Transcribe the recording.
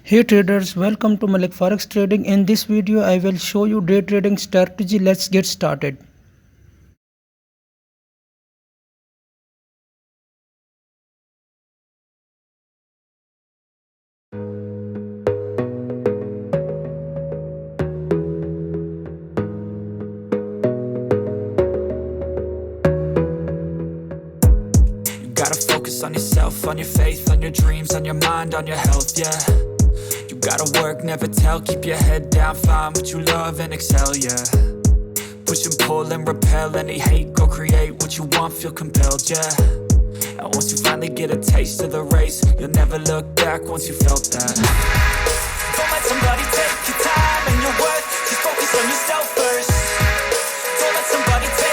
Hey traders, welcome to Malik Forex Trading. In this video, I will show you day trading strategy. Let's get started. You gotta focus on yourself, on your faith, on your dreams, on your mind, on your health, yeah. You gotta work, never tell, keep your head down, find what you love and excel, yeah. Push and pull and repel any hate, go create what you want, feel compelled, yeah. And once you finally get a taste of the race, you'll never look back once you felt that. Don't let somebody take your time and your worth, just focus on yourself first. Don't let somebody take